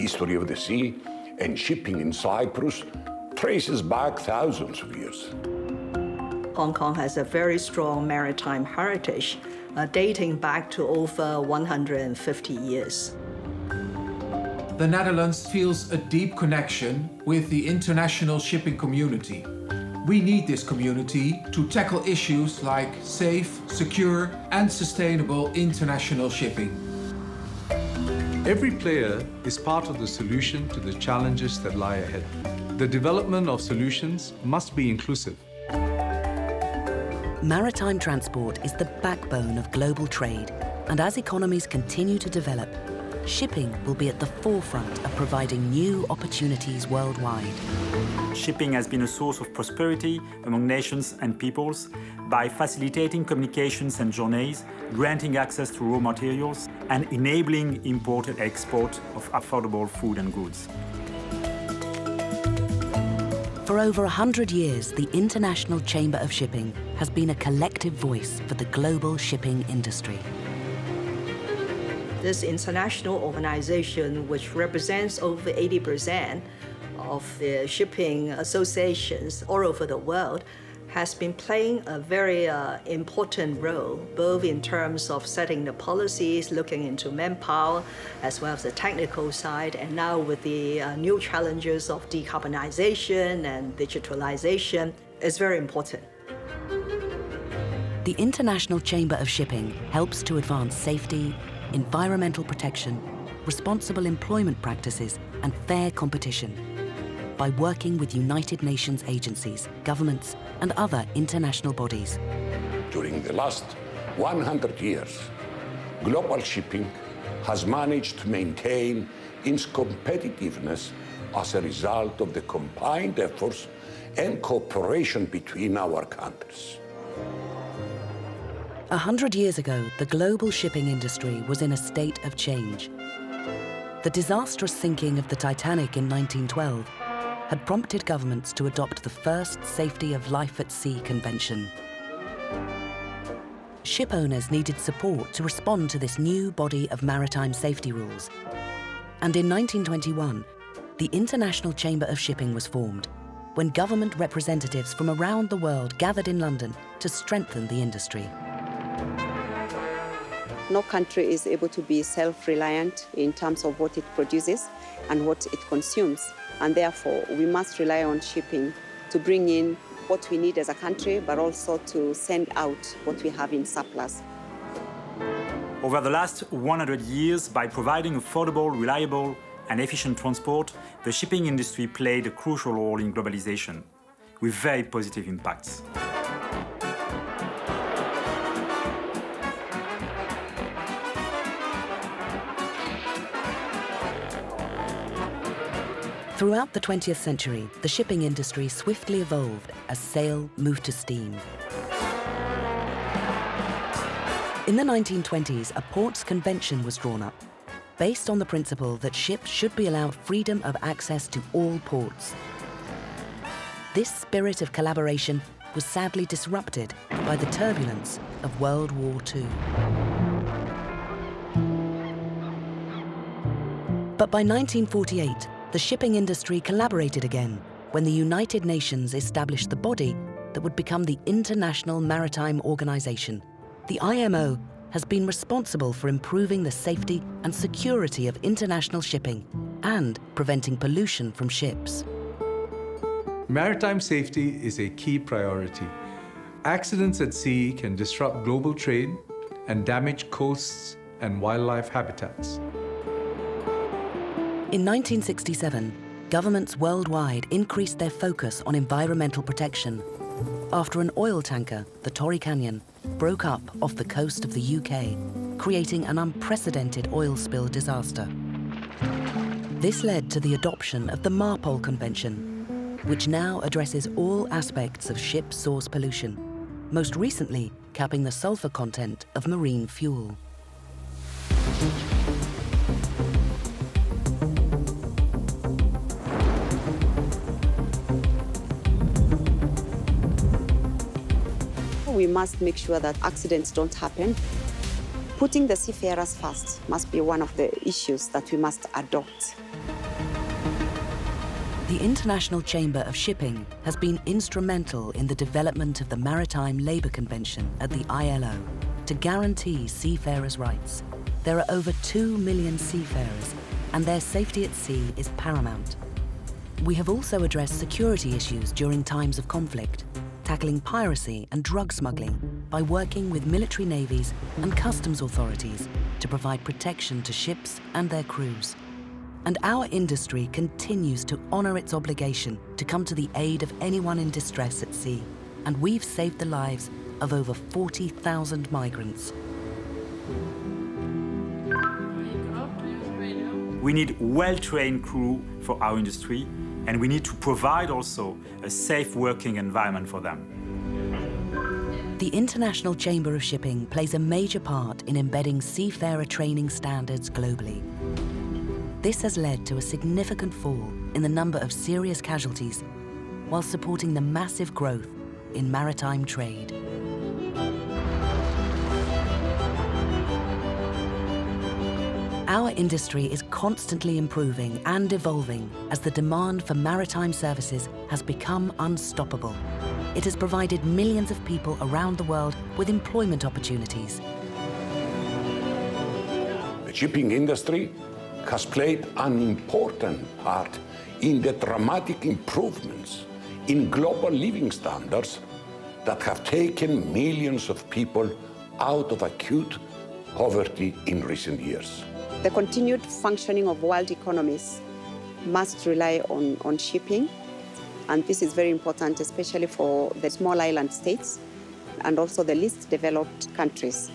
history of the sea and shipping in Cyprus traces back thousands of years. Hong Kong has a very strong maritime heritage, dating back to over 150 years. The Netherlands feels a deep connection with the international shipping community. We need this community to tackle issues like safe, secure, and sustainable international shipping. Every player is part of the solution to the challenges that lie ahead. The development of solutions must be inclusive. Maritime transport is the backbone of global trade, and as economies continue to develop, shipping will be at the forefront of providing new opportunities worldwide. Shipping has been a source of prosperity among nations and peoples by facilitating communications and journeys, granting access to raw materials, and enabling import and export of affordable food and goods. For over 100 years, the International Chamber of Shipping has been a collective voice for the global shipping industry. This international organization, which represents over 80% of the shipping associations all over the world, has been playing a very important role, both in terms of setting the policies, looking into manpower, as well as the technical side, and now with the new challenges of decarbonization and digitalization, it's very important. The International Chamber of Shipping helps to advance safety, environmental protection, responsible employment practices, and fair competition by working with United Nations agencies, governments, and other international bodies. During the last 100 years, global shipping has managed to maintain its competitiveness as a result of the combined efforts and cooperation between our countries. 100 years ago, the global shipping industry was in a state of change. The disastrous sinking of the Titanic in 1912 had prompted governments to adopt the first Safety of Life at Sea Convention. Ship owners needed support to respond to this new body of maritime safety rules. And in 1921, the International Chamber of Shipping was formed, when government representatives from around the world gathered in London to strengthen the industry. No country is able to be self-reliant in terms of what it produces and what it consumes. And therefore, we must rely on shipping to bring in what we need as a country, but also to send out what we have in surplus. Over the last 100 years, by providing affordable, reliable, and efficient transport, the shipping industry played a crucial role in globalization, with very positive impacts. Throughout the 20th century, the shipping industry swiftly evolved as sail moved to steam. In the 1920s, a ports convention was drawn up, based on the principle that ships should be allowed freedom of access to all ports. This spirit of collaboration was sadly disrupted by the turbulence of World War II. But by 1948, the shipping industry collaborated again when the United Nations established the body that would become the International Maritime Organization. The IMO has been responsible for improving the safety and security of international shipping and preventing pollution from ships. Maritime safety is a key priority. Accidents at sea can disrupt global trade and damage coasts and wildlife habitats. In 1967, governments worldwide increased their focus on environmental protection after an oil tanker, the Torrey Canyon, broke up off the coast of the UK, creating an unprecedented oil spill disaster. This led to the adoption of the MARPOL Convention, which now addresses all aspects of ship source pollution, most recently capping the sulfur content of marine fuel. We must make sure that accidents don't happen. Putting the seafarers first must be one of the issues that we must adopt. The International Chamber of Shipping has been instrumental in the development of the Maritime Labour Convention at the ILO to guarantee seafarers' rights. There are over 2 million seafarers, and their safety at sea is paramount. We have also addressed security issues during times of conflict, tackling piracy and drug smuggling by working with military navies and customs authorities to provide protection to ships and their crews. And our industry continues to honour its obligation to come to the aid of anyone in distress at sea. And we've saved the lives of over 40,000 migrants. We need well-trained crew for our industry, and we need to provide also a safe working environment for them. The International Chamber of Shipping plays a major part in embedding seafarer training standards globally. This has led to a significant fall in the number of serious casualties while supporting the massive growth in maritime trade. Our industry is constantly improving and evolving as the demand for maritime services has become unstoppable. It has provided millions of people around the world with employment opportunities. The shipping industry has played an important part in the dramatic improvements in global living standards that have taken millions of people out of acute poverty in recent years. The continued functioning of world economies must rely on shipping, and this is very important, especially for the small island states and also the least developed countries.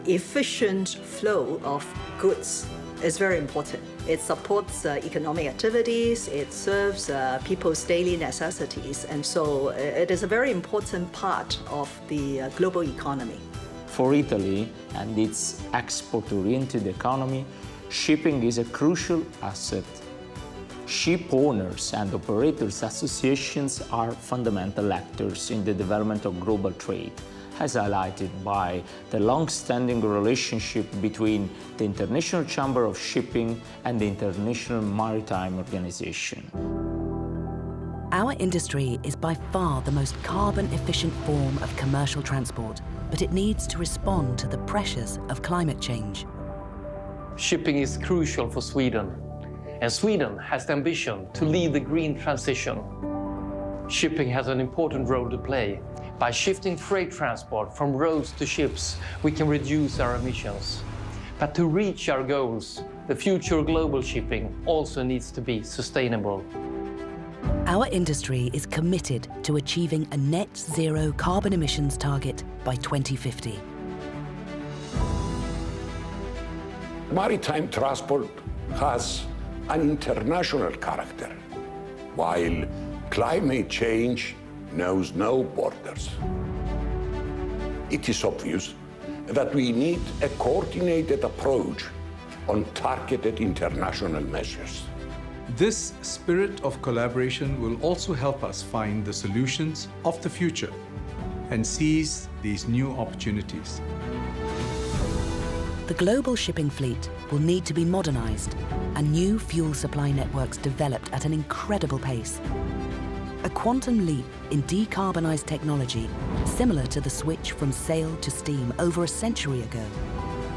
Efficient flow of goods is very important. It supports economic activities, it serves people's daily necessities, and so it is a very important part of the global economy. For Italy and its export-oriented economy, shipping is a crucial asset. Ship owners and operators associations are fundamental actors in the development of global trade, as highlighted by the long-standing relationship between the International Chamber of Shipping and the International Maritime Organization. Our industry is by far the most carbon-efficient form of commercial transport, but it needs to respond to the pressures of climate change. Shipping is crucial for Sweden, and Sweden has the ambition to lead the green transition. Shipping has an important role to play. By shifting freight transport from roads to ships, we can reduce our emissions. But to reach our goals, the future of global shipping also needs to be sustainable. Our industry is committed to achieving a net zero carbon emissions target by 2050. Maritime transport has an international character, while climate change knows no borders. It is obvious that we need a coordinated approach on targeted international measures. This spirit of collaboration will also help us find the solutions of the future and seize these new opportunities. The global shipping fleet will need to be modernized and new fuel supply networks developed at an incredible pace. A quantum leap in decarbonized technology, similar to the switch from sail to steam over a century ago,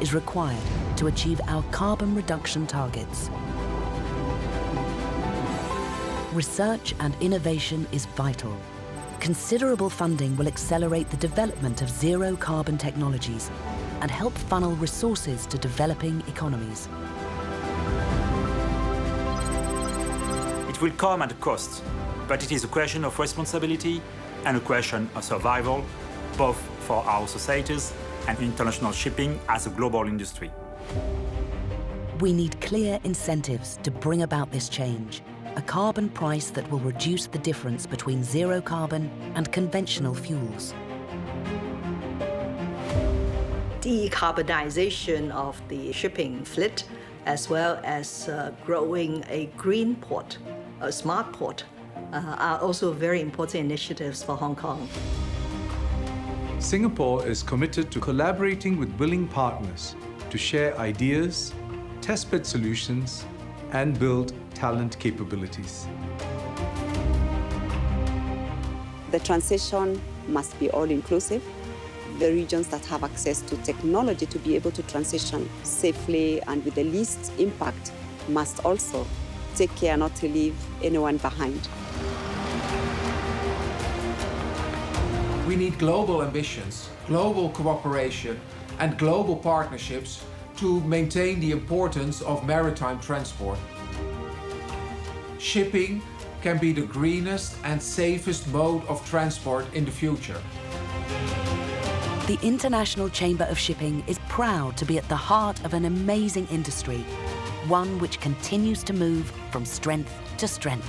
is required to achieve our carbon reduction targets. Research and innovation is vital. Considerable funding will accelerate the development of zero carbon technologies and help funnel resources to developing economies. It will come at a cost, but it is a question of responsibility and a question of survival, both for our societies and international shipping as a global industry. We need clear incentives to bring about this change, a carbon price that will reduce the difference between zero carbon and conventional fuels. Decarbonization of the shipping fleet, as well as growing a green port, a smart port, are also very important initiatives for Hong Kong. Singapore is committed to collaborating with willing partners to share ideas, test bed solutions, and build talent capabilities. The transition must be all-inclusive. The regions that have access to technology to be able to transition safely and with the least impact must also take care not to leave anyone behind. We need global ambitions, global cooperation, and global partnerships to maintain the importance of maritime transport. Shipping can be the greenest and safest mode of transport in the future. The International Chamber of Shipping is proud to be at the heart of an amazing industry, one which continues to move from strength to strength.